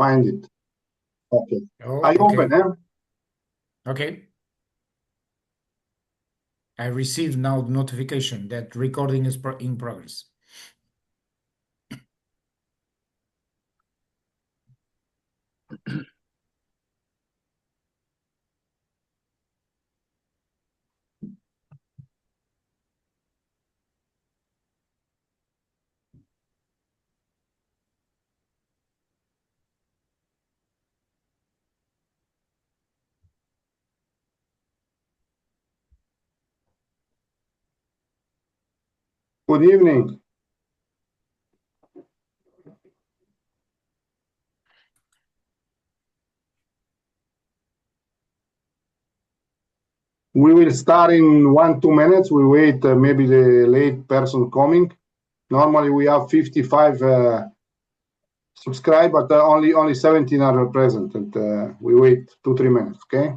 find it. Okay. Oh, I okay. open, eh? Okay. I received now the notification that recording is in progress. Good evening. We will start in 1-2 minutes. We wait maybe the late person coming. Normally we have 55 subscribe, but only 17 are present, and we wait 2-3 minutes. Okay.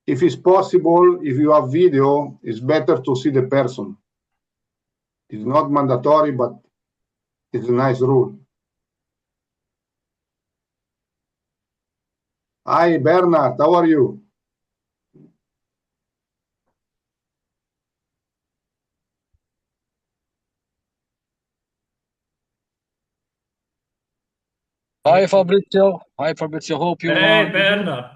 If it's possible, if you have video, it's better to see the person. It's not mandatory, but it's a nice rule. Hi, Bernard. How are you? Hi Fabrizio. Hi Fabrizio. Hope you Hey, Bernard.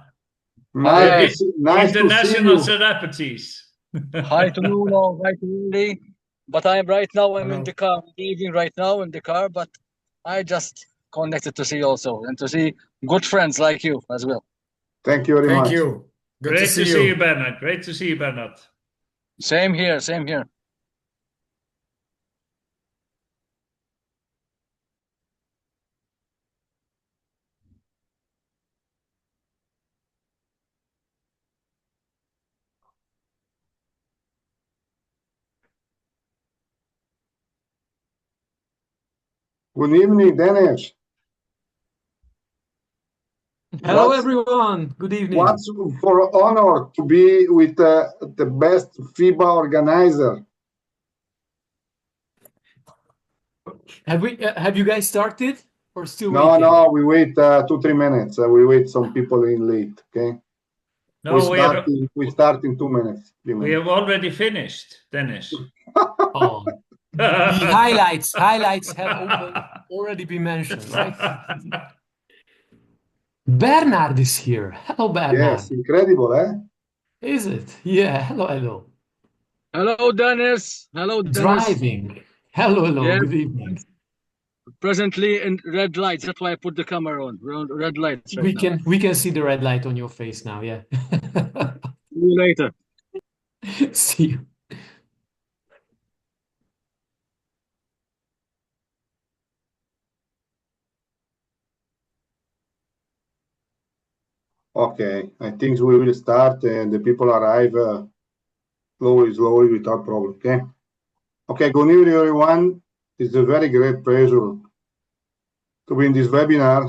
Nice, nice to see International you. celebrities. Hi to Nuno. Hi to Uli. But I'm right now. I'm in Hello. the car. I'm leaving right now in the car. But I just connected to see also and to see good friends like you as well. Thank you very Thank much. you. Good Great to see you. Bernard. Great to see you, Bernard. Same here. Same here. Good evening, Dennis. Hello, everyone. Good evening. What's for honor to be with the best FIBA organizer. Have you guys started or still No, waiting? no, we wait 2-3 minutes. We wait some people in late. Okay. No, we start in 2 minutes. 3 minutes. We have already finished, Dennis. Oh. The highlights have already been mentioned, right? Bernard is here. Hello, Bernard. Yes, incredible, eh? Is it? Yeah. Hello, hello. Hello, Dennis. Hello, Dennis. Driving. Hello, hello. Yeah. Good evening. Presently in red lights. That's why I put the camera on. We're on red lights right now. We can see the red light on your face now. Yeah. See you later. See you. Okay, I think we will start and the people arrive slowly without problem. Okay. Okay, good evening, everyone. It's a very great pleasure to be in this webinar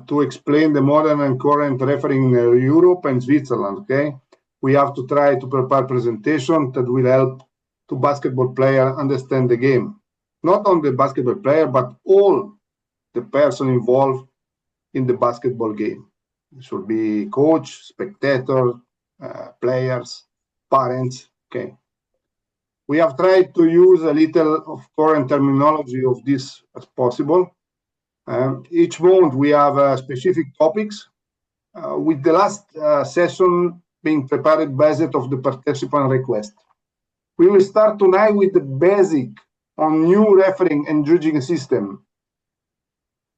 to explain the modern and current refereeing in Europe and Switzerland. Okay, we have to try to prepare presentation that will help to basketball player understand the game. Not only the basketball player, but all the person involved in the basketball game. It should be coach, spectator, players, parents. Okay. We have tried to use a little of current terminology of this as possible. Each month we have specific topics, with the last session being prepared based of the participant request. We will start tonight with the basic on new refereeing and judging system.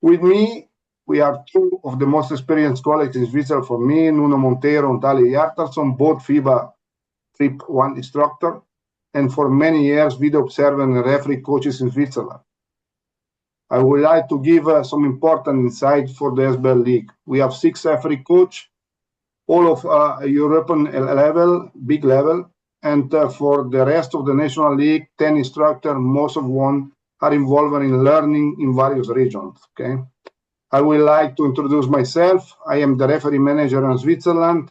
With me, we are two of the most experienced colleagues in Switzerland. For me, Nuno Monteiro and Tali Hjartarson, both FIBA Trip 1 instructor, and for many years, video observer and referee coaches in Switzerland. I would like to give some important insight for the SBL League. We have 6 referee coach, all of European level, big level, and for the rest of the National League, 10 instructors, most of one are involved in learning in various regions. Okay. I would like to introduce myself. I am the referee manager in Switzerland.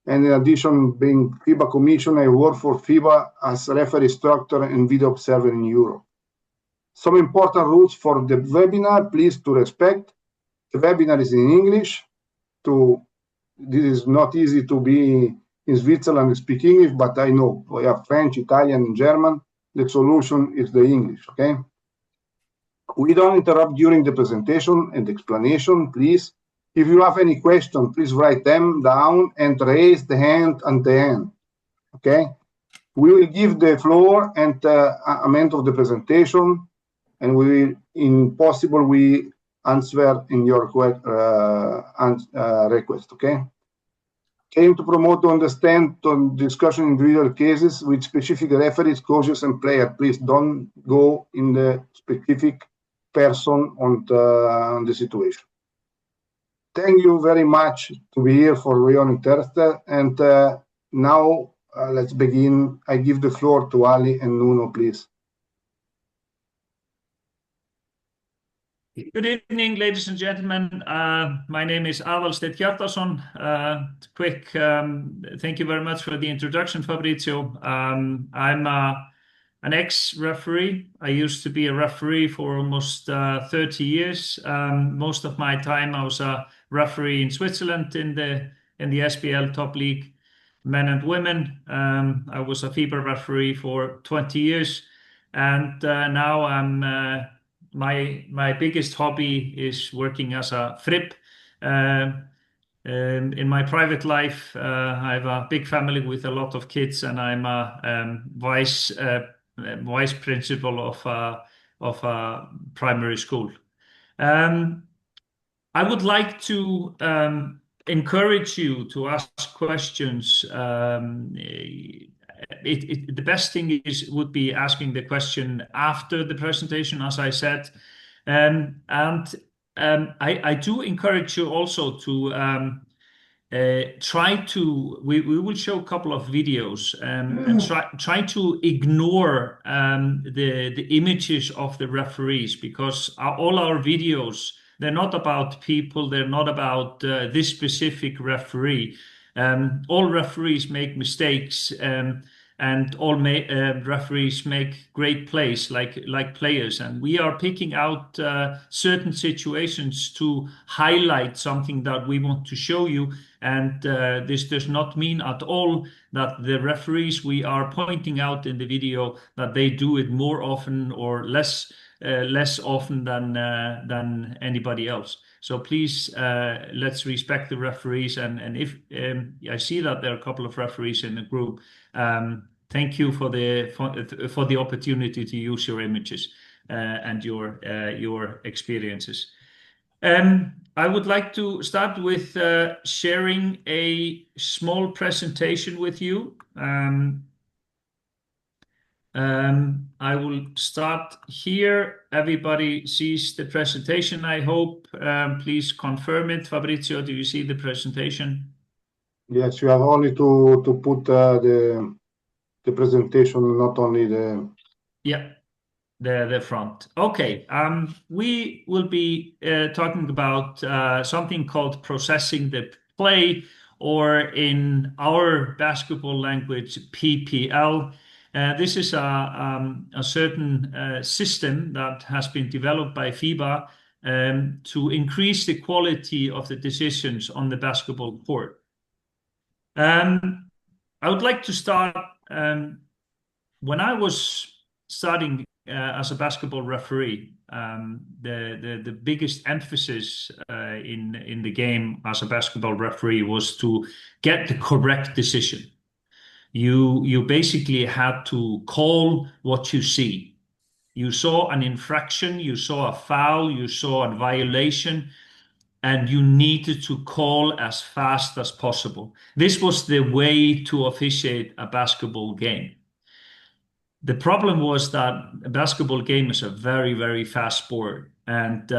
And in addition, being FIBA commission, I work for FIBA as referee instructor and video observer in Europe. Some important rules for the webinar, please to respect. The webinar is in English. This is not easy to be in Switzerland and speak English, but I know we have French, Italian, and German. The solution is the English, okay? We don't interrupt during the presentation and explanation, please. If you have any question, please write them down and raise the hand at the end, okay? We will give the floor at the end of the presentation, and we will, in possible, we answer in your request, okay? Aim to promote to understand to discussion individual cases with specific referees, coaches, and players. Please don't go in the specific person on the situation. Thank you very much to be here for your interest. And now let's begin. I give the floor to Ali and Nuno, please. Good evening, ladies and gentlemen. My name is Aðalsteinn Hjartarson. Thank you very much for the introduction, Fabrizio. I'm an ex-referee. I used to be a referee for almost 30 years. Most of my time I was a referee in Switzerland in the SBL top league, men and women. I was a FIBA referee for 20 years, and now I'm my biggest hobby is working as a FRIP. In my private life, I have a big family with a lot of kids, and I'm a vice principal of a primary school. I would like to encourage you to ask questions. The best thing would be asking the question after the presentation, as I said, and I do encourage you also to try to. We will show a couple of videos and try to ignore the images of the referees, because all our videos, they're not about people, they're not about this specific referee. All referees make mistakes, and all referees make great plays like players. And we are picking out certain situations to highlight something that we want to show you. And this does not mean at all that the referees we are pointing out in the video, that they do it more often or less often than anybody else. So please, let's respect the referees. And if I see that there are a couple of referees in the group, thank you for the opportunity to use your images and your experiences. I would like to start with sharing a small presentation with you. I will start here. Everybody sees the presentation, I hope. Please confirm it. Fabrizio, do you see the presentation? Yes, you have only to put the presentation, not only the... Yeah, the front. Okay, we will be talking about something called processing the play, or in our basketball language, PPL. This is a certain system that has been developed by FIBA to increase the quality of the decisions on the basketball court. I would like to start when I was starting as a basketball referee. The biggest emphasis in the game as a basketball referee was to get the correct decision. You basically had to call what you see. You saw an infraction, you saw a foul, you saw a violation, and you needed to call as fast as possible. This was the way to officiate a basketball game. The problem was that a basketball game is a very, very fast sport. And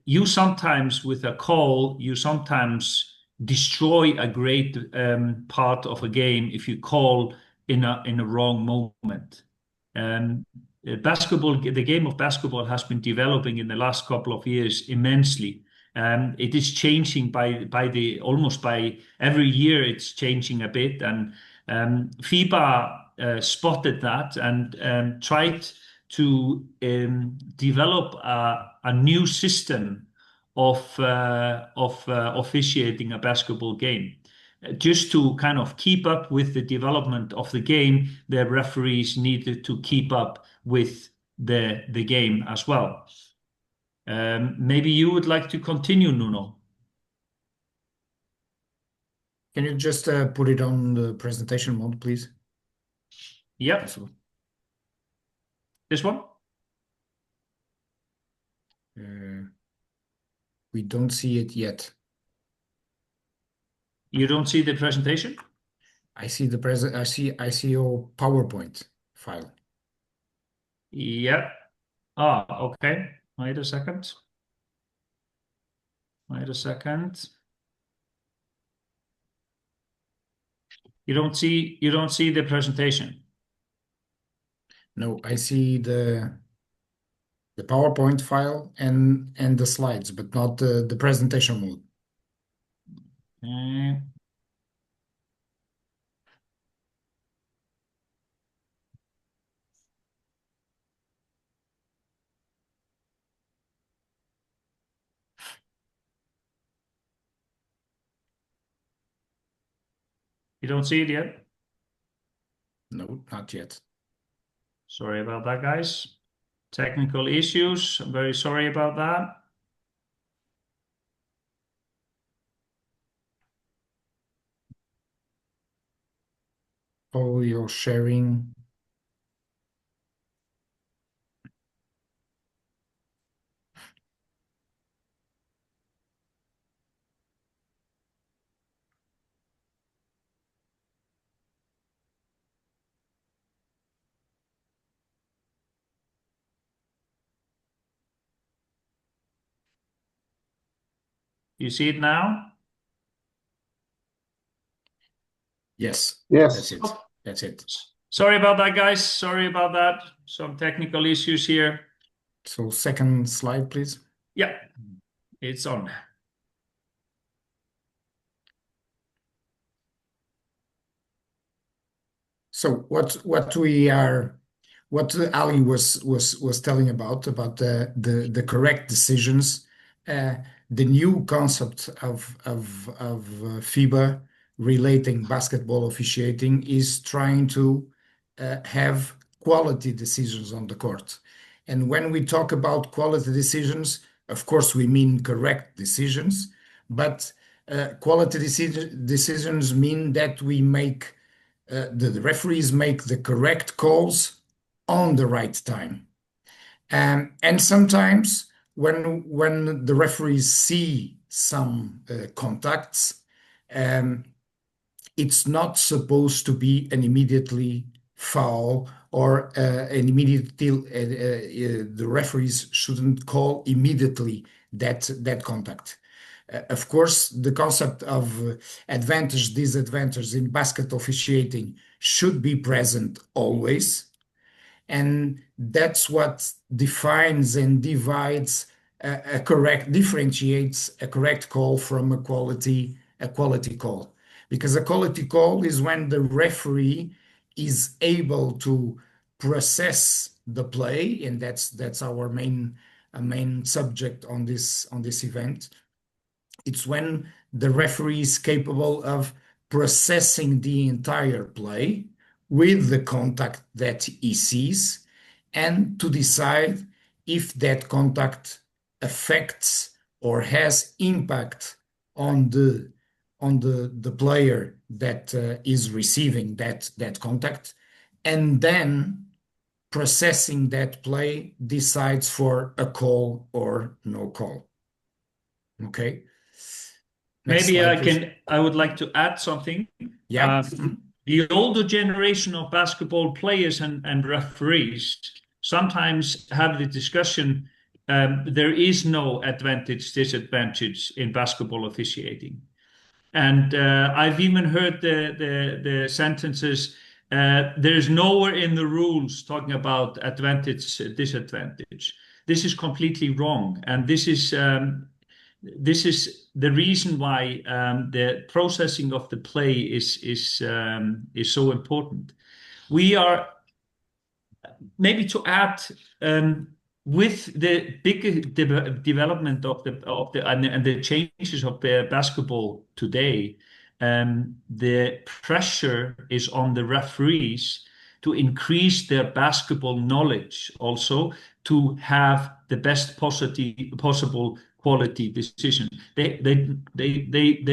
you sometimes, with a call, you sometimes destroy a great part of a game if you call in a wrong moment. the game of basketball has been developing in the last couple of years immensely. It is changing almost by every year. It's changing a bit, and FIBA spotted that and tried to develop a new system of officiating a basketball game. Just to kind of keep up with the development of the game, the referees needed to keep up with the game as well. Maybe you would like to continue, Nuno. Can you just put it on the presentation mode, please? Yep, Possible. this one. We don't see it yet. You don't see the presentation? I see the present. I see your PowerPoint file. Yep. Okay. Wait a second. You don't see the presentation. No, I see the PowerPoint file and the slides, but not the presentation mode. Okay. You don't see it yet? No, not yet. Sorry about that, guys. Technical issues. I'm very sorry about that. Oh, you're sharing. You see it now? Yes. Yes. That's it. That's it. Sorry about that, guys. Sorry about that. Some technical issues here. So second slide, please. Yeah, it's on. So what Ali was telling about the correct decisions, the new concept of FIBA relating basketball officiating is trying to have quality decisions on the court. And when we talk about quality decisions, of course we mean correct decisions, but quality decisions mean that we make the referees make the correct calls on the right time. And sometimes when the referees see some contacts, it's not supposed to be an immediately foul or an immediately the referees shouldn't call immediately that contact. Of course, the concept of advantage, disadvantage in basket officiating should be present always. And that's what defines and divides differentiates a correct call from a quality call. Because a quality call is when the referee is able to process the play, and that's our main subject on this event. It's when the referee is capable of processing the entire play with the contact that he sees and to decide if that contact affects or has impact on the player that is receiving that contact, and then processing that play decides for a call or no call. Okay. Next Maybe slide, please. I would like to add something. Yeah. The older generation of basketball players and referees sometimes have the discussion, there is no advantage, disadvantage in basketball officiating. And I've even heard the sentences, There is nowhere in the rules talking about advantage, disadvantage. This is completely wrong, and this is the reason why the processing of the play is so important. We are maybe to add, with the big development of the changes of the basketball today, the pressure is on the referees to increase their basketball knowledge, also to have the best possible quality decision. They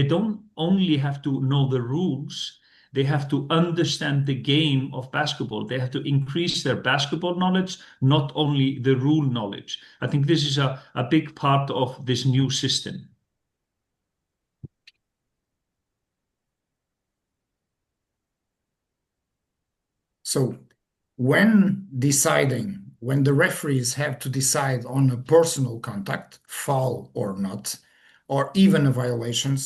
don't only have to know the rules, they have to understand the game of basketball. They have to increase their basketball knowledge, not only the rule knowledge. I think this is a big part of this new system. So when the referees have to decide on a personal contact, foul or not, or even a violation,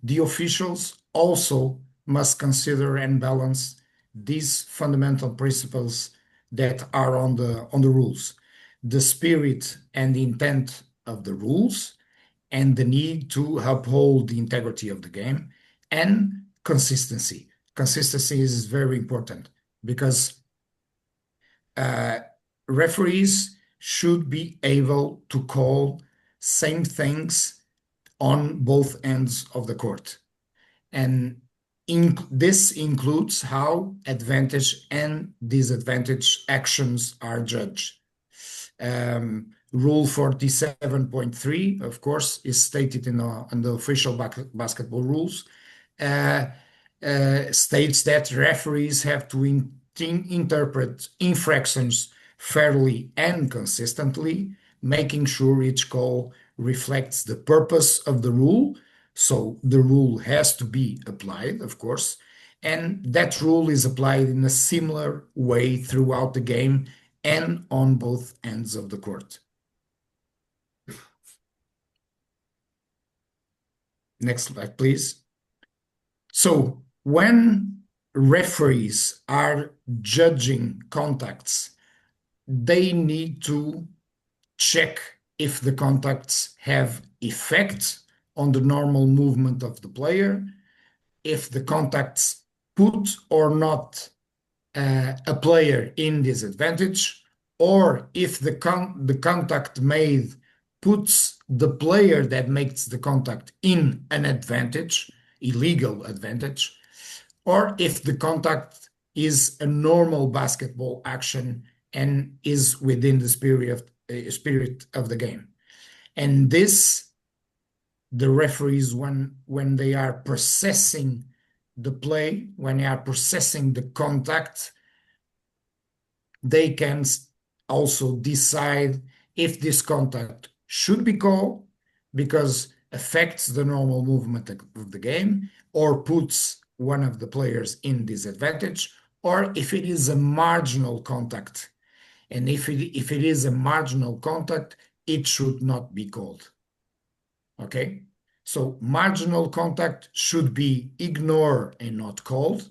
the officials also must consider and balance these fundamental principles that are on the rules, the spirit and the intent of the rules, and the need to uphold the integrity of the game, and consistency. Consistency is very important because referees should be able to call same things on both ends of the court. And this includes how advantage and disadvantage actions are judged. Rule 47.3, of course, is stated in the official basketball rules, states that referees have to interpret infractions fairly and consistently, making sure each call reflects the purpose of the rule. So the rule has to be applied, of course, and that rule is applied in a similar way throughout the game and on both ends of the court. Next slide, please. So when referees are judging contacts, they need to check if the contacts have effect on the normal movement of the player, if the contacts put or not a player in disadvantage, or if the contact made puts the player that makes the contact in an advantage, illegal advantage, or if the contact is a normal basketball action and is within the spirit of the game. And this, the referees, when they are processing the play, when they are processing the contact, they can also decide if this contact should be called because affects the normal movement of the game or puts one of the players in disadvantage, or if it is a marginal contact. And if it is a marginal contact, it should not be called. Okay? So marginal contact should be ignored and not called.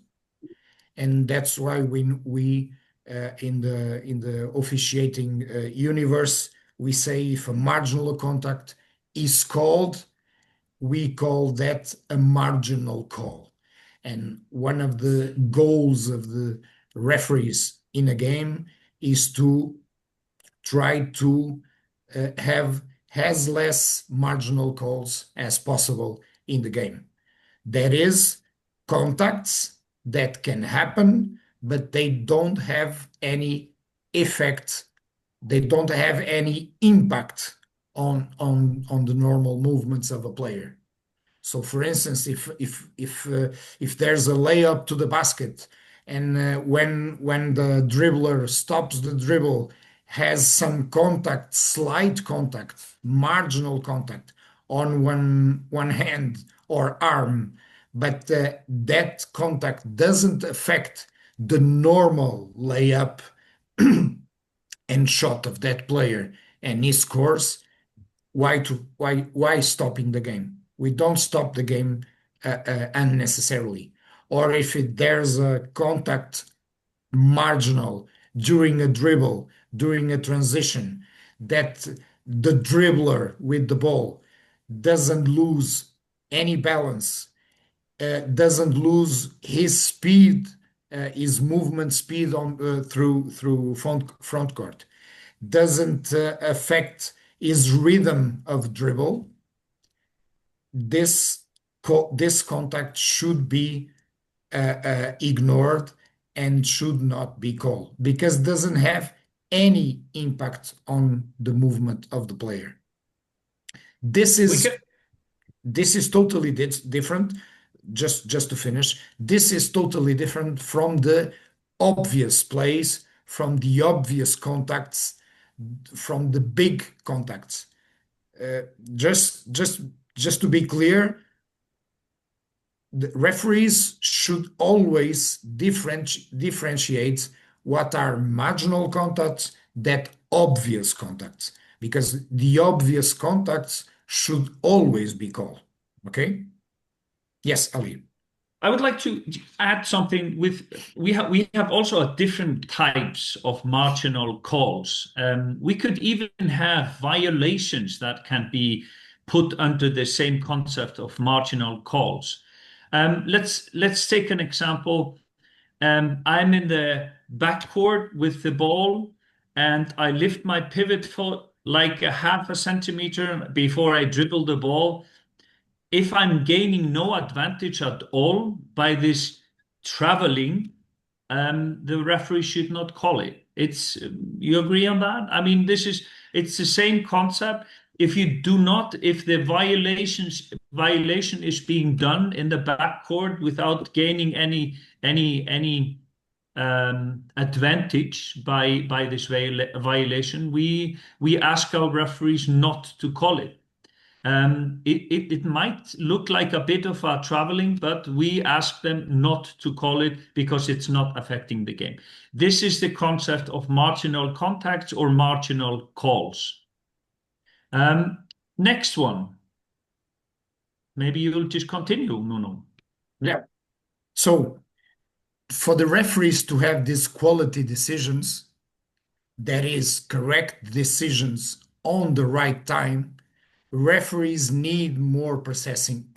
And that's why we in the officiating universe, we say if a marginal contact is called, we call that a marginal call. And one of the goals of the referees in a game is to try to have as less marginal calls as possible in the game. That is, contacts that can happen, but they don't have any effect. They don't have any impact on the normal movements of a player. So, for instance, if there's a layup to the basket, and when the dribbler stops the dribble, has some contact, slight contact, marginal contact on one hand or arm, but that contact doesn't affect the normal layup and shot of that player, and he scores, why stopping the game? We don't stop the game unnecessarily. or if there's a contact marginal during a dribble, during a transition, that the dribbler with the ball doesn't lose any balance, doesn't lose his speed, his movement speed on through front court, doesn't affect his rhythm of dribble. This contact should be ignored and should not be called because it doesn't have any impact on the movement of the player. This is totally different. Just to finish, this is totally different from the obvious plays, from the obvious contacts, from the big contacts. Just to be clear, the referees should always differentiate what are marginal contacts, that obvious contacts, because the obvious contacts should always be called. Okay? Yes, Ali. I would like to add something we have also different types of marginal calls. We could even have violations that can be put under the same concept of marginal calls. Let's take an example. I'm in the backcourt with the ball and I lift my pivot foot like a half a centimeter before I dribble the ball. If I'm gaining no advantage at all by this traveling, the referee should not call it. You agree on that? I mean, it's the same concept. If the violation is being done in the backcourt without gaining any advantage by this violation, we ask our referees not to call it. It might look like a bit of a traveling, but we ask them not to call it because it's not affecting the game. This is the concept of marginal contacts or marginal calls. Next one. Maybe you'll just continue, Nuno. Yeah. So for the referees to have these quality decisions, that is correct decisions on the right time, referees need more processing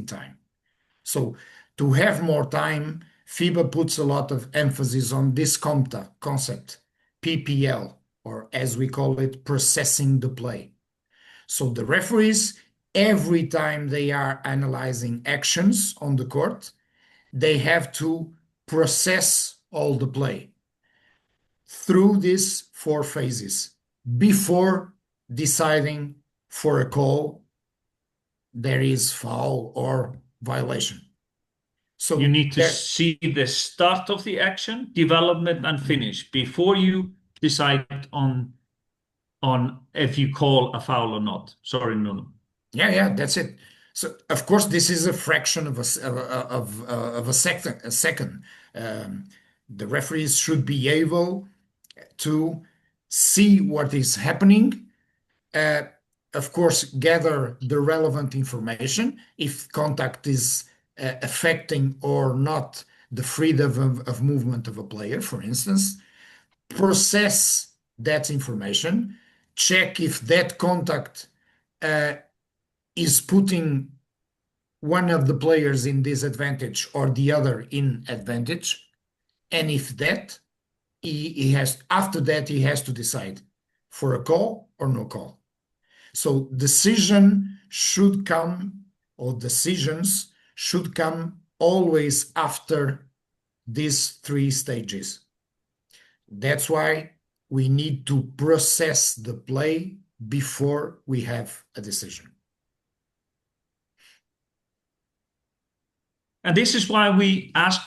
time. So to have more time, FIBA puts a lot of emphasis on this concept, PPL, or as we call it, processing the play. So the referees, every time they are analyzing actions on the court, they have to process all the play through these 4 phases before deciding for a call there is foul or violation. So you need to see the start of the action, development, and finish before you decide on if you call a foul or not. Sorry, Nuno. Yeah, that's it. So of course this is a fraction of a second. The referees should be able to see what is happening. Of course, gather the relevant information if contact is affecting or not the freedom of movement of a player, for instance. Process that information, check if that contact is putting one of the players in disadvantage or the other in advantage. And if that, after that, he has to decide for a call or no call. So decisions should come always after these 3 stages. That's why we need to process the play before we have a decision. And this is why we ask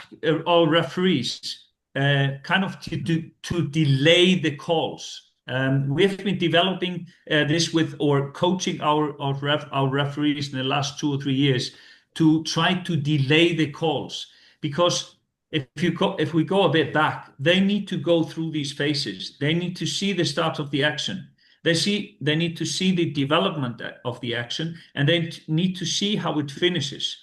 our referees kind of to delay the calls. We have been developing this or coaching our referees in the last 2 or 3 years to try to delay the calls, because if we go a bit back, they need to go through these phases. They need to see the start of the action. They need to see the development of the action, and they need to see how it finishes.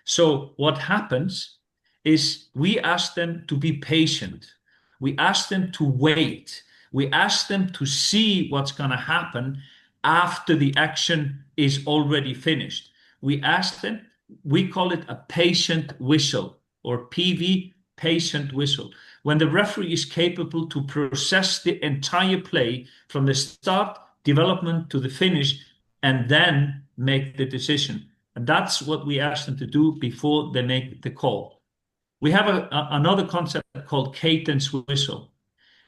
So what happens is we ask them to be patient. We ask them to wait. We ask them to see what's going to happen after the action is already finished. We ask them, we call it a patient whistle, or PV, patient whistle. When the referee is capable to process the entire play from the start, development to the finish, and then make the decision. And that's what we ask them to do before they make the call. We have another concept called cadence whistle.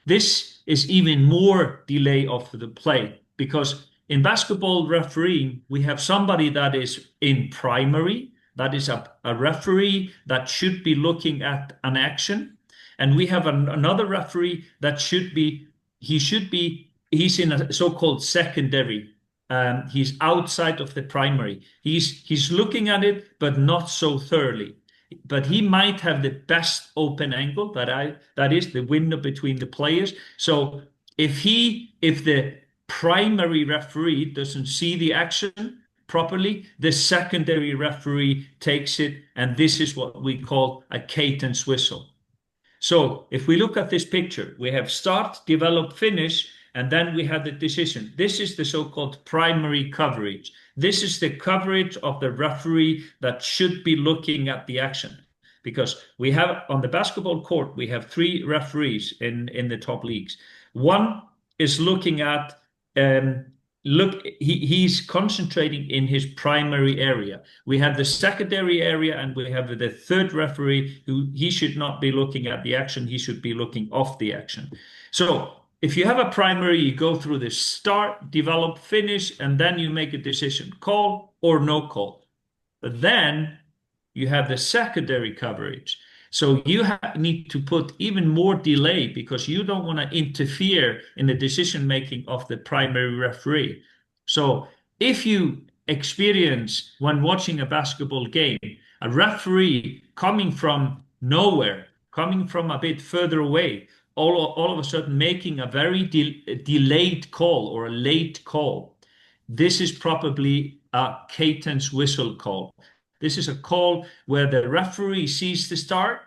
This is even more delay of the play, because in basketball refereeing, we have somebody that is in primary, that is a referee that should be looking at an action. And we have another referee that he's in a so-called secondary. He's outside of the primary. He's looking at it, but not so thoroughly. But he might have the best open angle, that is the window between the players. So if the primary referee doesn't see the action properly, the secondary referee takes it, and this is what we call a cadence whistle. So if we look at this picture, we have start, develop, finish, and then we have the decision. This is the so-called primary coverage. This is the coverage of the referee that should be looking at the action. Because we have, on the basketball court, we have 3 referees in the top leagues. One is looking at, he's concentrating in his primary area. We have the secondary area, and we have the third referee he should not be looking at the action. He should be looking off the action. So if you have a primary, you go through the start, develop, finish, and then you make a decision, call or no call. But then you have the secondary coverage. So you need to put even more delay, because you don't want to interfere in the decision-making of the primary referee. So if you experience, when watching a basketball game, a referee coming from nowhere, coming from a bit further away, all of a sudden making a very delayed call or a late call, this is probably a cadence whistle call. This is a call where the referee sees the start,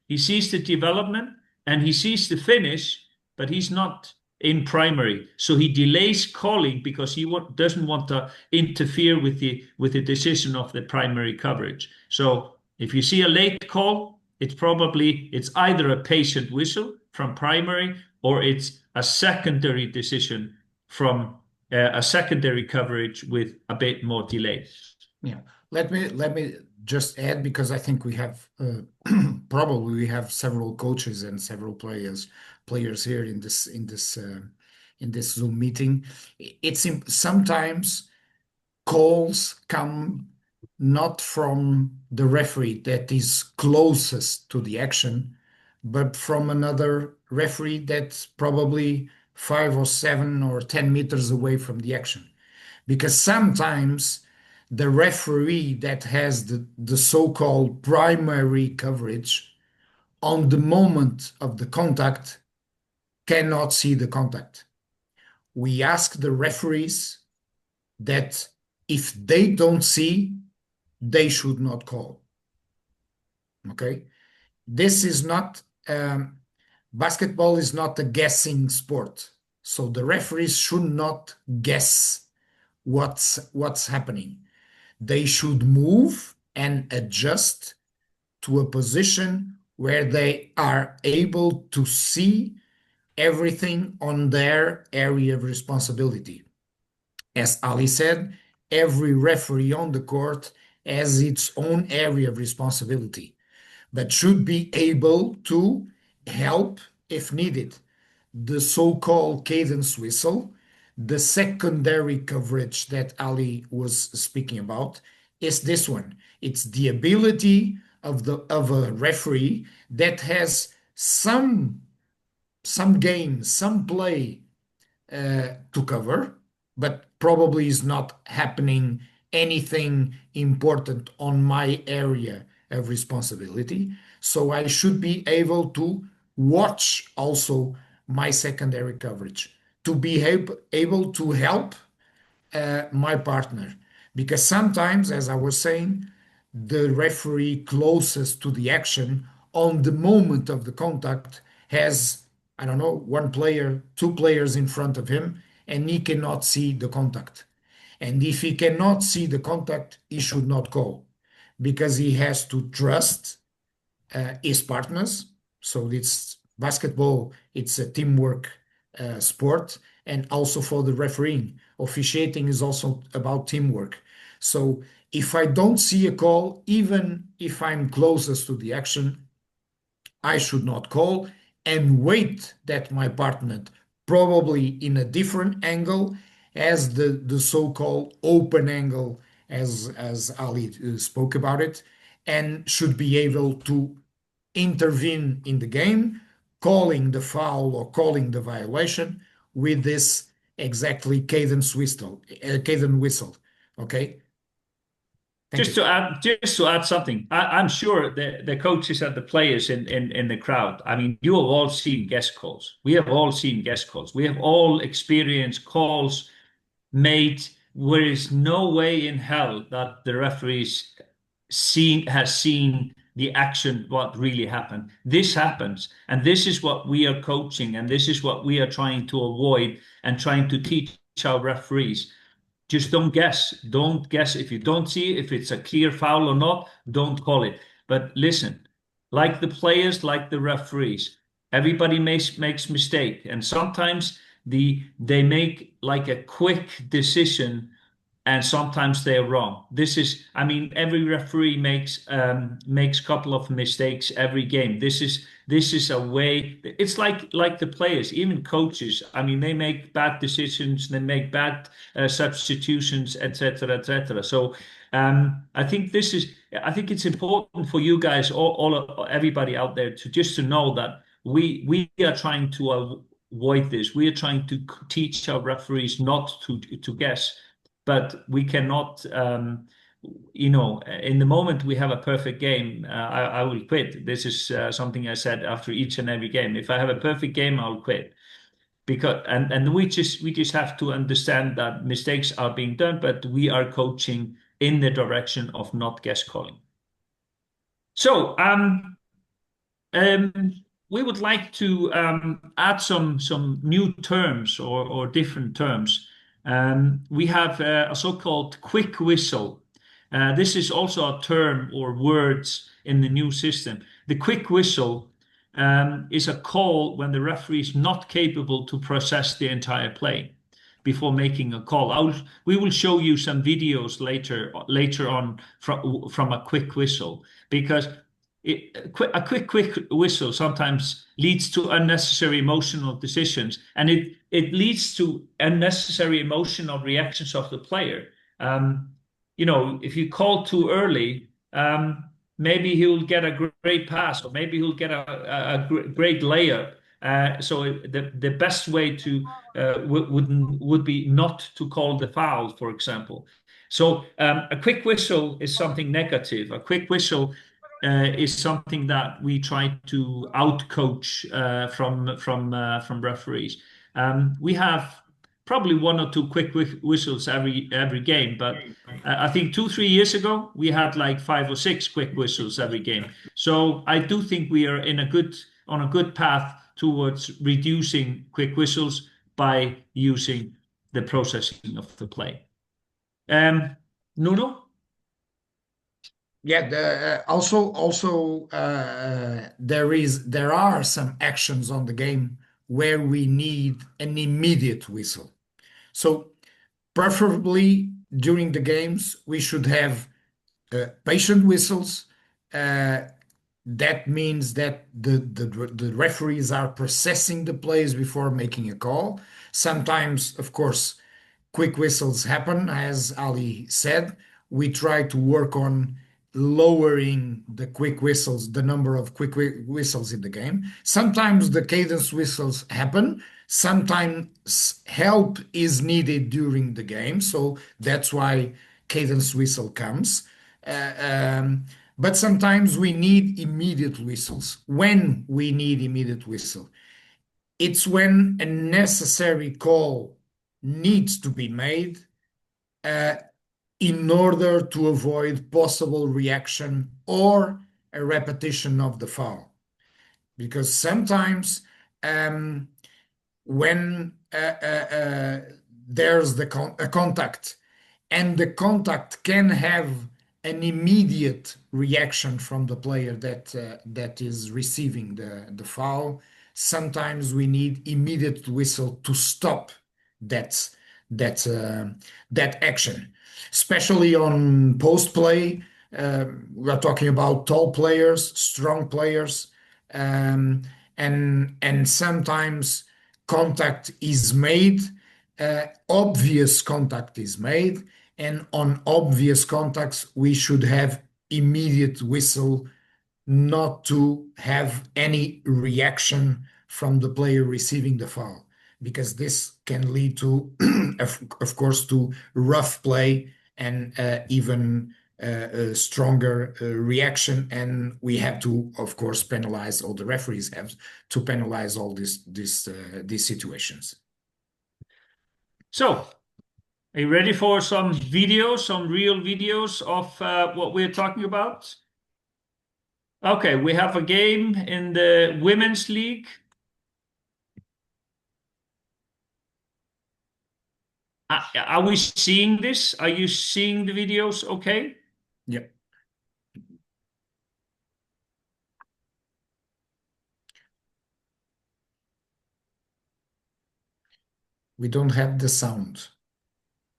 he sees the development, and he sees the finish, but he's not in primary. So he delays calling because he doesn't want to interfere with the decision of the primary coverage. So if you see a late call, it's either a patient whistle from primary, or it's a secondary decision from a secondary coverage with a bit more delay. Yeah. Let me just add, because I think we have probably we have several coaches and several players here in this Zoom meeting. It's sometimes calls come not from the referee that is closest to the action, but from another referee that's probably 5 or 7 or 10 meters away from the action. Because sometimes the referee that has the so-called primary coverage on the moment of the contact cannot see the contact. We ask the referees that if they don't see, they should not call. Okay? This is not, basketball is not a guessing sport. So the referees should not guess what's happening. They should move and adjust to a position where they are able to see everything on their area of responsibility. As Ali said, every referee on the court has its own area of responsibility, but should be able to help if needed. The so-called cadence whistle, the secondary coverage that Ali was speaking about, is this one. It's the ability of a referee that has some game, some play to cover, but probably is not happening anything important on my area of responsibility. So I should be able to watch also my secondary coverage, to be able to help my partner. Because sometimes, as I was saying, the referee closest to the action on the moment of the contact has, I don't know, one player, two players in front of him, and he cannot see the contact. And if he cannot see the contact, he should not call, because he has to trust his partners. So it's basketball, it's a teamwork sport, and also for the refereeing. Officiating is also about teamwork. So if I don't see a call, even if I'm closest to the action, I should not call and wait that my partner, probably in a different angle, as the so-called open angle, as Ali spoke about it, and should be able to intervene in the game, calling the foul or calling the violation with this exactly cadence whistle. Okay. Thank Just you. to add something, I'm sure the coaches and the players in the crowd. I mean, you have all seen guest calls. We have all seen guest calls. We have all experienced calls made where is no way in hell that the referees has seen the action, what really happened. This happens, and this is what we are coaching, and this is what we are trying to avoid and trying to teach our referees. Just don't guess. Don't guess. If you don't see if it's a clear foul or not, don't call it. But listen, like the players, like the referees, everybody makes mistake, and sometimes they make like a quick decision, and sometimes they're wrong. This is, I mean, every referee makes couple of mistakes every game. This is a way. It's like the players, even coaches. I mean, they make bad decisions, they make bad substitutions, etc., etc. So I think it's important for you guys, everybody out there, to know that we are trying to avoid this. We are trying to teach our referees not to guess. But we cannot, in the moment we have a perfect game, I will quit. This is something I said after each and every game. If I have a perfect game, I'll quit. And we just have to understand that mistakes are being done, but we are coaching in the direction of not guest calling. So we would like to add some new terms or different terms. We have a so-called quick whistle. This is also a term or words in the new system. The quick whistle is a call when the referee is not capable to process the entire play before making a call. We will show you some videos later on from a quick whistle, because a quick whistle sometimes leads to unnecessary emotional decisions, and it leads to unnecessary emotional reactions of the player. If you call too early, maybe he'll get a great pass, or maybe he'll get a great layup. So the best way to would be not to call the foul, for example. So a quick whistle is something negative. A quick whistle is something that we try to outcoach from referees. We have probably one or two quick whistles every game, but I think 2-3 years ago we had like 5 or 6 quick whistles every game. So I do think we are on a good path towards reducing quick whistles by using the processing of the play. Nuno? Yeah, there are some actions on the game where we need an immediate whistle. So preferably during the games, we should have patient whistles. That means that the referees are processing the plays before making a call. Sometimes, of course, quick whistles happen, as Ali said. We try to work on lowering the number of quick whistles in the game. Sometimes the cadence whistles happen. Sometimes help is needed during the game, so that's why cadence whistle comes. But sometimes we need immediate whistles. When we need immediate whistle, it's when a necessary call needs to be made in order to avoid possible reaction or a repetition of the foul. Because sometimes when there's a contact, and the contact can have an immediate reaction from the player that is receiving the foul, sometimes we need immediate whistle to stop that that action, especially on post play. We are talking about tall players, strong players, um, and sometimes contact is made, obvious contact is made, and on obvious contacts we should have immediate whistle, not to have any reaction from the player receiving the foul, because this can lead to, of course, to rough play and even a stronger reaction. And we have to, of course, penalize, all the referees have to penalize all these situations. So, are you ready for some videos, some real videos of what we're talking about? Okay, we have a game in the Women's League. Are we seeing this? Are you seeing the videos okay? Yeah. We don't have the sound.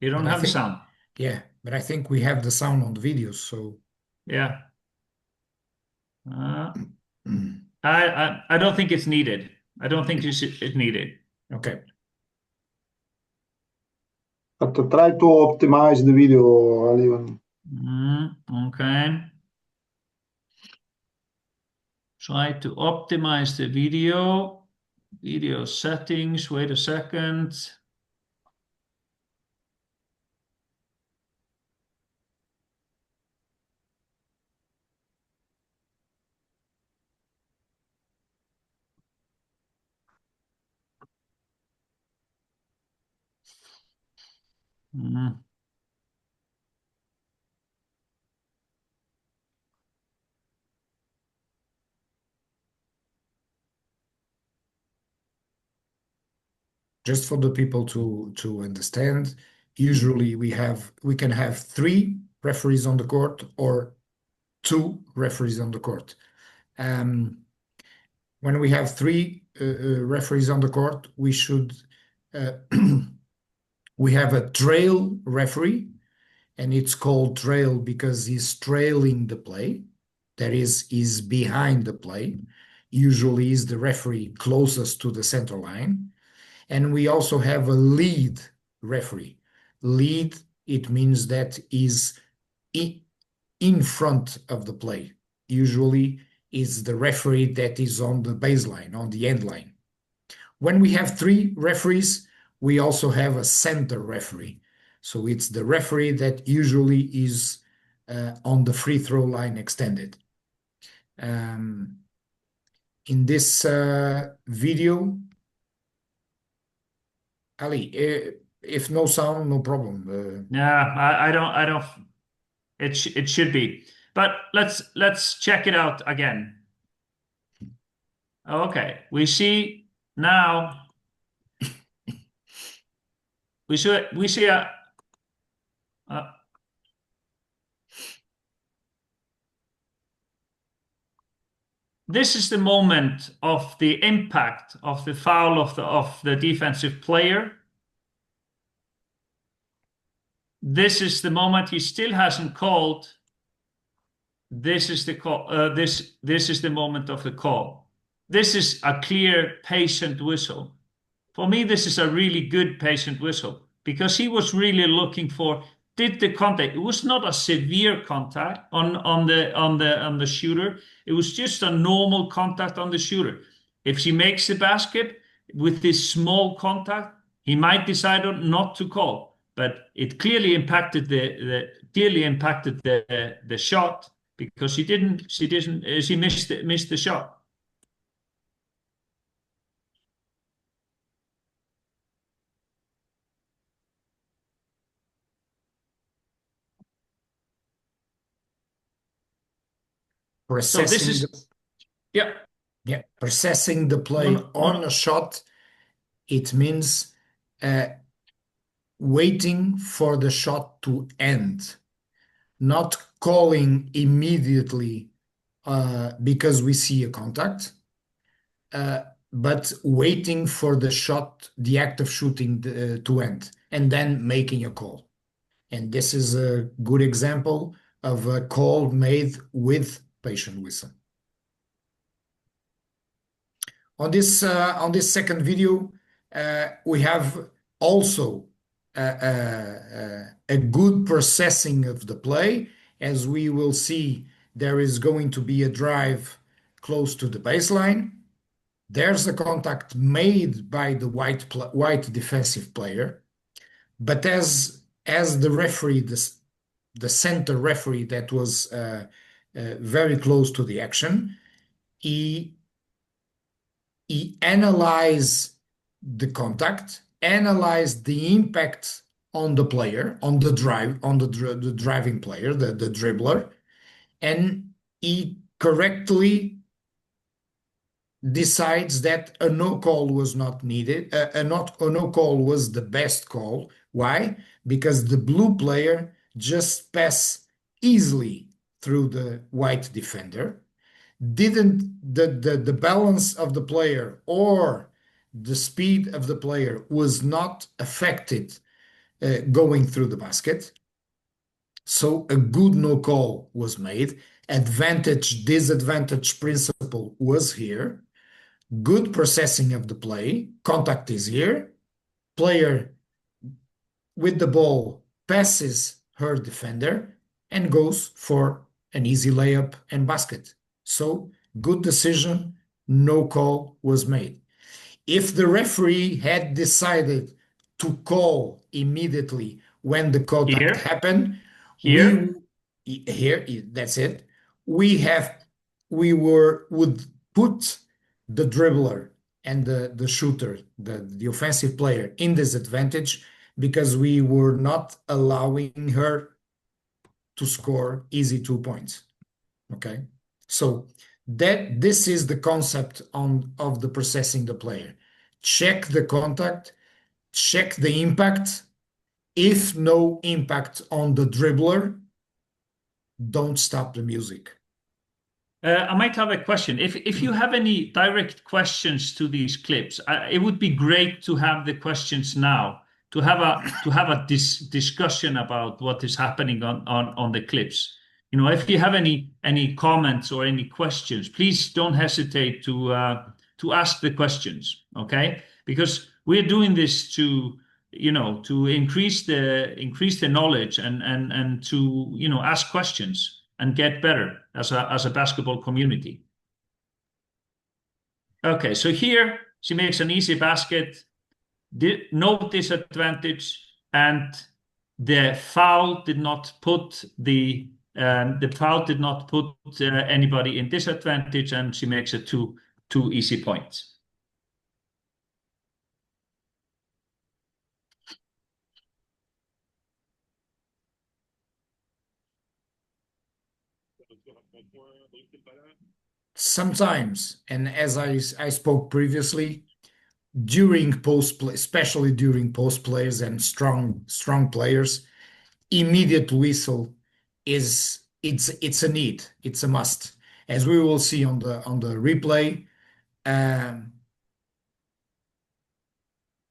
You don't But I have the think- sound. Yeah, but I think we have the sound on the videos, so Yeah. I don't think it's needed. I don't think it's needed. okay. But try to optimize the video, Ali. Okay. Try to optimize the video. Video settings. Wait a second. Just for the people to understand, usually we can have 3 referees on the court or 2 referees on the court. When we have 3 referees on the court, we should we have a trail referee, and it's called trail because he's trailing the play. That is behind the play. Usually is the referee closest to the center line. And we also have a lead referee. Lead, it means that is in front of the play. Usually is the referee that is on the baseline, on the end line. When we have 3 referees, we also have a center referee. So it's the referee that usually is on the free throw line extended. In this video, Ali, if no sound, no problem. Yeah, I don't. It should be, but let's check it out again. Okay, we see now. We see a. This is the moment of the impact of the foul of the defensive player. This is the moment he still hasn't called. This is the call. This is the moment of the call. This is a clear patient whistle. For me, this is a really good patient whistle because he was really looking for, did the contact. It was not a severe contact on the shooter. It was just a normal contact on the shooter. If she makes the basket with this small contact, he might decide not to call, but it clearly impacted the shot because she missed the shot. So this processing is, yeah. processing the play No, on a shot, it means waiting for the shot to end, not calling immediately because we see a contact, but waiting for the shot, the act of shooting to end, and then making a call. And this is a good example of a call made with patient whistle. On this second video, we have also a good processing of the play. As we will see, there is going to be a drive close to the baseline. There's a contact made by the white defensive player, but as the referee, the center referee that was very close to the action, he analyzed the contact, analyzed the impact on the player, on the driving player, the dribbler, and he correctly decides that a no call was not needed. A no call was the best call. Why? Because the blue player just passed easily through the white defender. Didn't the balance of the player or the speed of the player was not affected going through the basket. So a good no call was made. Advantage, disadvantage principle was here. Good processing of the play. Contact is here. Player with the ball passes her defender and goes for an easy layup and basket. So good decision, no call was made. If the referee had decided to call immediately when the contact happened, that's it. We would put the dribbler and the shooter, the offensive player, in disadvantage because we were not allowing her to score easy 2 points. Okay, so this is the concept of the processing the player. Check the contact, check the impact. If no impact on the dribbler, don't stop the music. I might have a question. If you have any direct questions to these clips, it would be great to have the questions now, to have a discussion about what is happening on the clips. You know, if you have any comments or any questions, please don't hesitate to ask the questions, okay? Because we're doing this to increase the knowledge and to ask questions and get better as a basketball community. Okay, so here she makes an easy basket, no disadvantage, and the foul did not put anybody in disadvantage, and she makes it two easy points. Sometimes, and as I spoke previously, especially during post players and strong players, immediate whistle it's a need, it's a must. As we will see on the replay,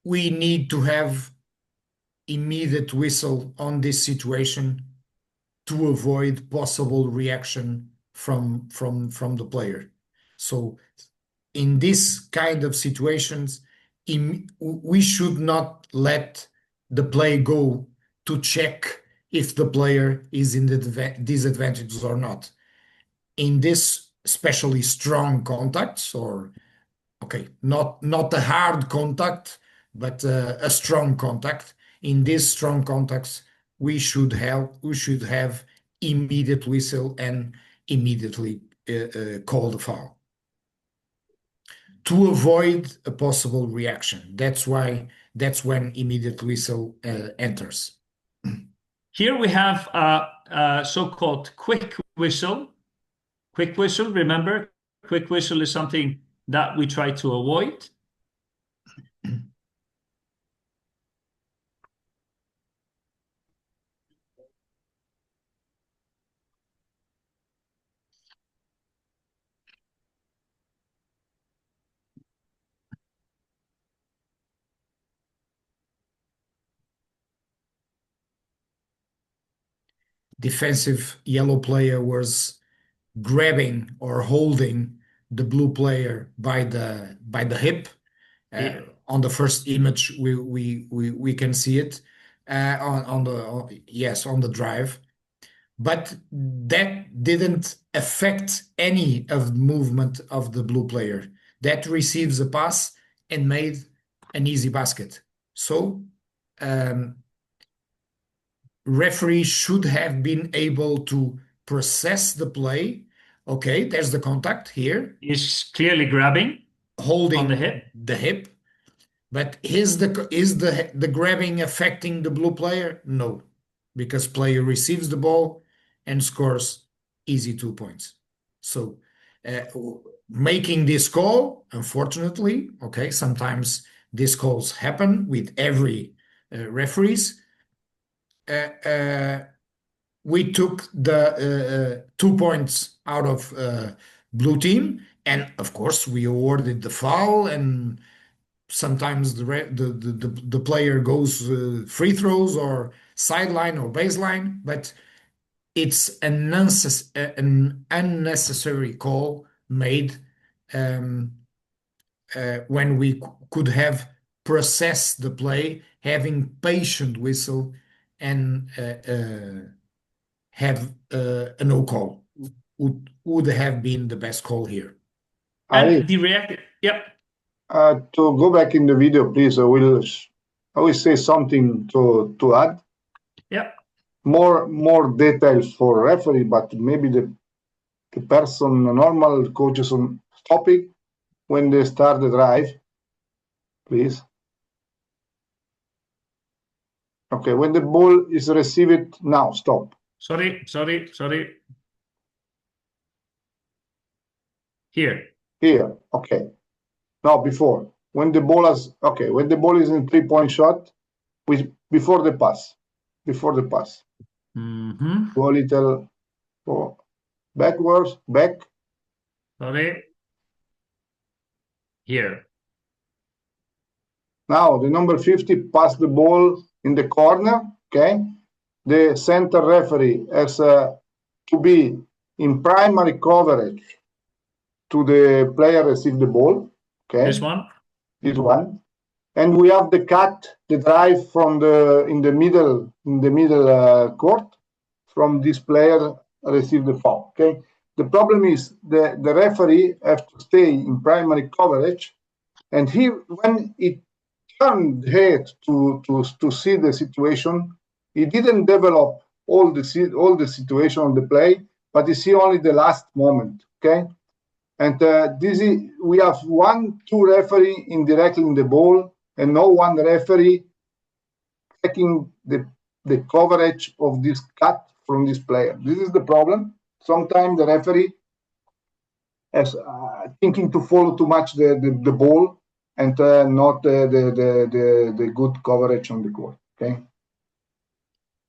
we need to have immediate whistle on this situation to avoid possible reaction from the player. So in this kind of situations, we should not let the play go to check if the player is in the disadvantages or not. In this, especially strong contacts, or not a hard contact, but a strong contact. In these strong contacts, we should have immediate whistle and immediately call the foul to avoid a possible reaction. That's when immediate whistle enters. Here we have a so-called quick whistle, quick whistle, remember, quick whistle is something that we try to avoid. Defensive yellow player was grabbing or holding the blue player by the hip. Yeah. On the first image, we can see it on the drive, but that didn't affect any of the movement of the blue player. That receives a pass and made an easy basket. So referee should have been able to process the play. Okay, there's the contact here, He's clearly grabbing holding on the hip. the hip. But is the grabbing affecting the blue player? No, because player receives the ball and scores easy 2 points. So making this call, unfortunately, okay, sometimes these calls happen with every referees. We took the 2 points out of blue team, and of course we awarded the foul, and sometimes the player goes free throws or sideline or baseline, but it's an unnecessary call made when we could have processed the play, having patient whistle, and have a no call would have been the best call here. And the react, yep. To go back in the video, please, I will say something to add. Yep. More details for referee, but maybe the person, normal coaches on topic when they start the drive, please. Okay, when the ball is received, now stop. Sorry. Here. Okay. Now before, when the ball is in 3-point shot, before the pass. Mm-hmm. Go a little backwards, back. Sorry. Here. Now the number 50 pass the ball in the corner. Okay, the center referee has to be in primary coverage to the player receive the ball. Okay, This one. And we have the drive from in the middle court from this player receive the foul. Okay, the problem is the referee have to stay in primary coverage, and when he turned head to see the situation, he didn't develop all the situation on the play, but he see only the last moment. Okay, and we have 1-2 referee indirectly in the ball, and no one referee checking the coverage of this cut from this player. This is the problem. Sometimes the referee is thinking to follow too much the ball and not the good coverage on the court. Okay.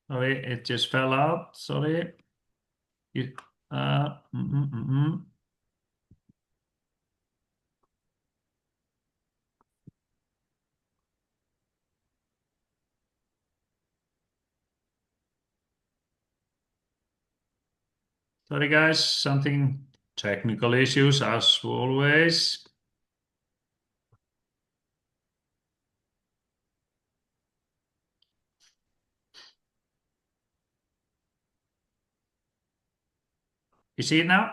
Sorry, it just fell out. Sorry. Sorry, guys, something technical issues as always. You see it now?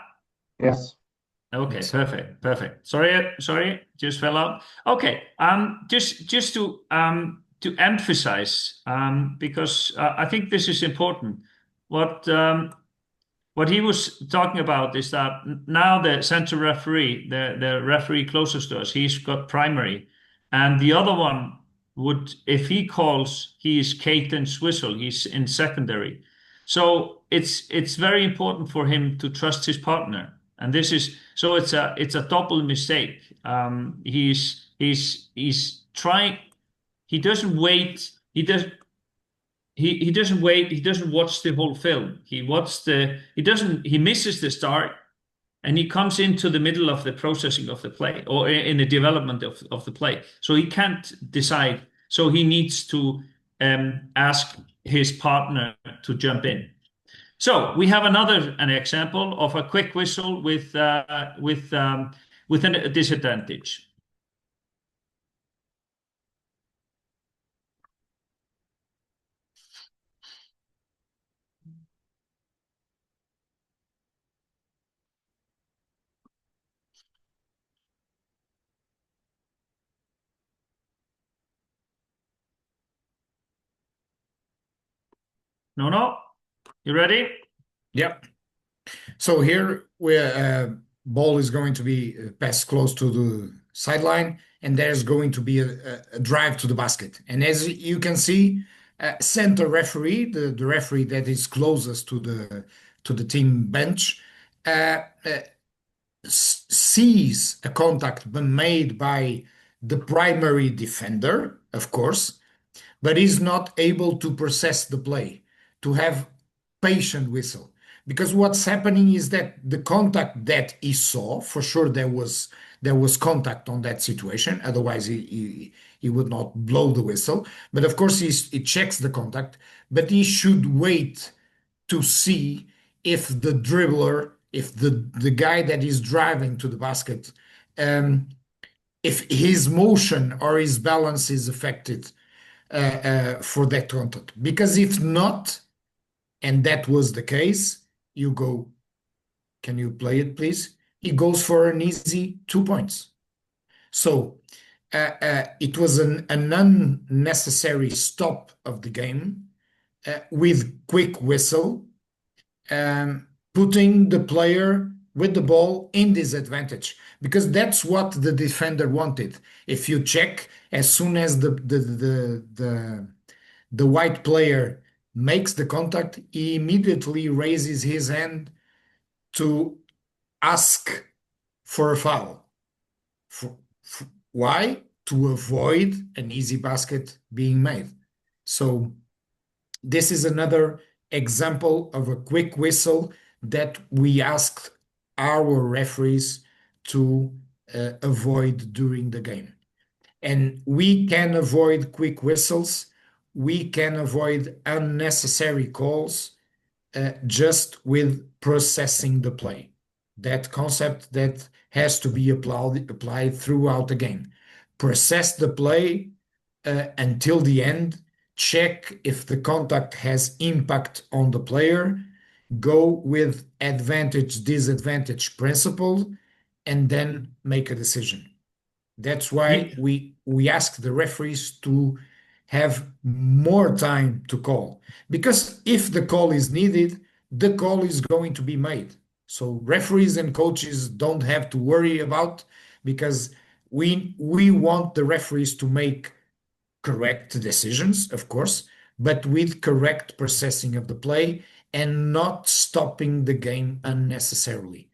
Yes. Okay, Yes. perfect. Sorry, just fell out. Okay, just to emphasize, because I think this is important. What he was talking about is that now the center referee, the referee closest to us, he's got primary, and the other one would, if he calls, he is Caitlin's whistle. He's in secondary. So it's very important for him to trust his partner. And this is so it's a double mistake. He's trying. He doesn't wait. He doesn't wait. He doesn't watch the whole film. He misses the start, and he comes into the middle of the processing of the play or in the development of the play. So he can't decide. So he needs to ask his partner to jump in. So we have an example of a quick whistle with a disadvantage. No, you ready? Yep. So here ball is going to be passed close to the sideline, and there's going to be a drive to the basket. And as you can see, center referee, the referee that is closest to the team bench, sees a contact been made by the primary defender, of course, but is not able to process the play, to have patient whistle. Because what's happening is that the contact that he saw, for sure there was contact on that situation, otherwise he would not blow the whistle. But of course he checks the contact, but he should wait to see if the dribbler, if the guy that is driving to the basket, if his motion or his balance is affected for that contact. Because if not, and that was the case, you go, can you play it, please? He goes for an easy 2 points. So it was an unnecessary stop of the game with quick whistle, putting the player with the ball in disadvantage, because that's what the defender wanted. If you check, as soon as the white player makes the contact, he immediately raises his hand to ask for a foul. Why? To avoid an easy basket being made. So this is another example of a quick whistle that we asked our referees to avoid during the game. And we can avoid quick whistles. We can avoid unnecessary calls just with processing the play. That concept that has to be applied throughout the game. Process the play until the end. Check if the contact has impact on the player. Go with advantage, disadvantage principle, and then make a decision. That's why we ask the referees to have more time to call. Because if the call is needed, the call is going to be made. So referees and coaches don't have to worry about, because we want the referees to make correct decisions, of course, but with correct processing of the play and not stopping the game unnecessarily.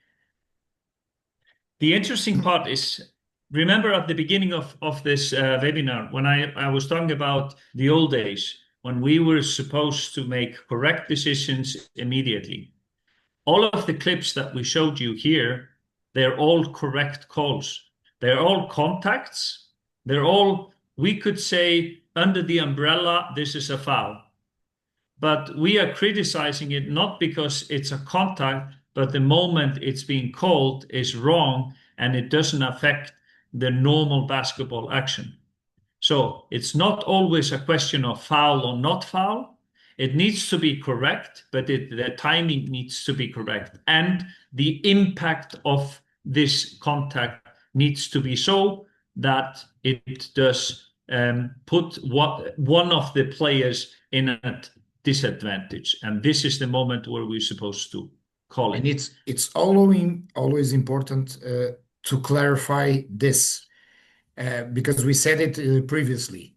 The interesting part is, remember at the beginning of this webinar, when I was talking about the old days, when we were supposed to make correct decisions immediately. All of the clips that we showed you here, they're all correct calls. They're all contacts. They're all, we could say, under the umbrella, this is a foul. But we are criticizing it not because it's a contact, but the moment it's being called is wrong and it doesn't affect the normal basketball action. So it's not always a question of foul or not foul. It needs to be correct, but the timing needs to be correct. And the impact of this contact needs to be so that it does put one of the players in a disadvantage. And this is the moment where we're supposed to call it. And it's always important to clarify this, because we said it previously.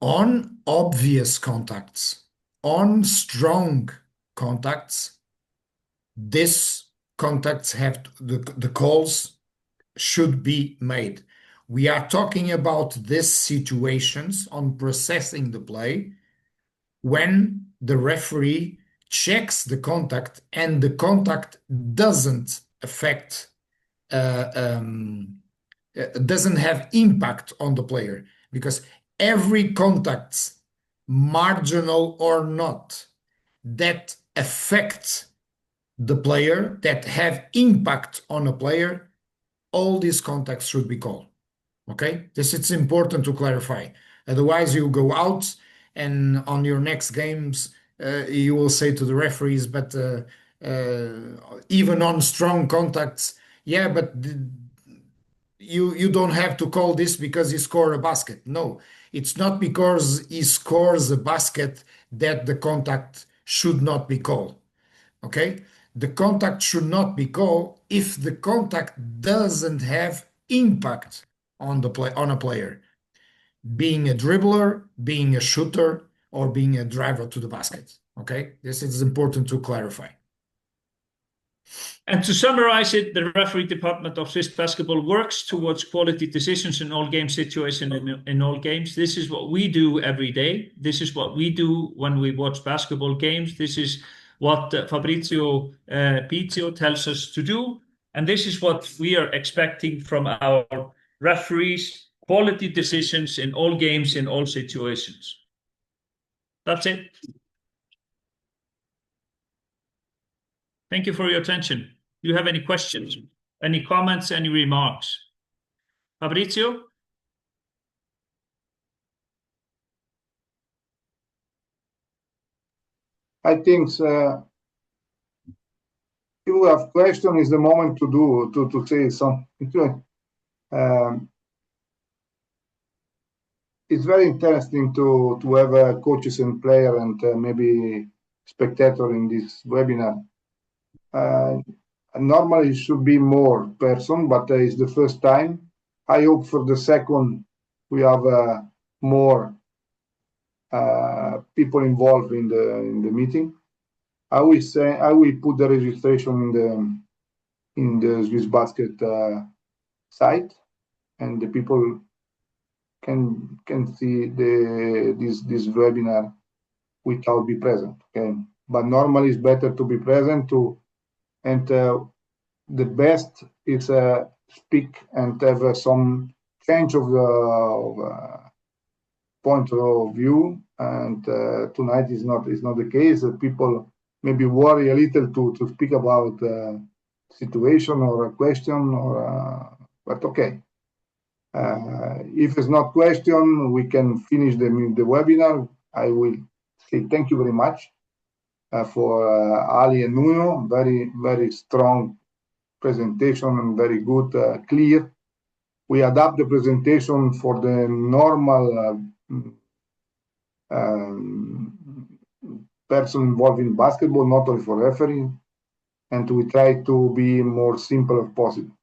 On obvious contacts, on strong contacts, this contacts the calls should be made. We are talking about these situations on processing the play when the referee checks the contact and the contact doesn't affect, doesn't have impact on the player, because every contact, marginal or not, that affects the player, that have impact on a player, all these contacts should be called. Okay, this it's important to clarify. Otherwise, you go out and on your next games, you will say to the referees, but even on strong contacts, yeah, but you don't have to call this because he scored a basket. No, it's not because he scores a basket that the contact should not be called. Okay, the contact should not be called if the contact doesn't have impact on a player, being a dribbler, being a shooter, or being a driver to the basket. Okay, this is important to clarify. And to summarize it, the referee department of Swiss basketball works towards quality decisions in all game situations in all games. This is what we do every day. This is what we do when we watch basketball games. This is what Fabrizio Pizio tells us to do. And this is what we are expecting from our referees, quality decisions in all games, in all situations. That's it. Thank you for your attention. Do you have any questions, any comments, any remarks? Fabrizio? I think if you have question, is the moment to say something. It's very interesting to have coaches and player and maybe spectator in this webinar. Normally it should be more person, but it's the first time. I hope for the second we have more people involved in the meeting. I will put the registration in the Swiss Basket site, and the people can see this webinar without be present. Okay, but normally it's better to be present and the best is speak and have some change of the point of view. And tonight is not the case. People maybe worry a little to speak about situation or a question but okay. If it's not question, we can finish the webinar. I will say thank you very much for Ali and Nuno. Very, very strong presentation and very good, clear. We adapt the presentation for the normal person involved in basketball, not only for refereeing, and we try to be more simple as possible.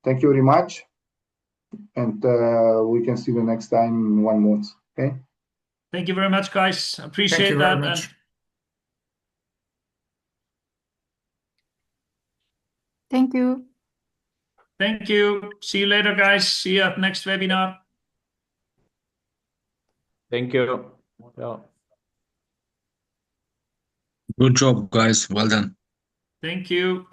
Thank you very much, and we can see you next time in 1 month. Okay. Thank you very much, guys. Appreciate Thank you that. very much. Thank you. Thank you. See you later, guys. See you at next webinar. Thank you. Yeah. Good job, guys. Well done. Thank you.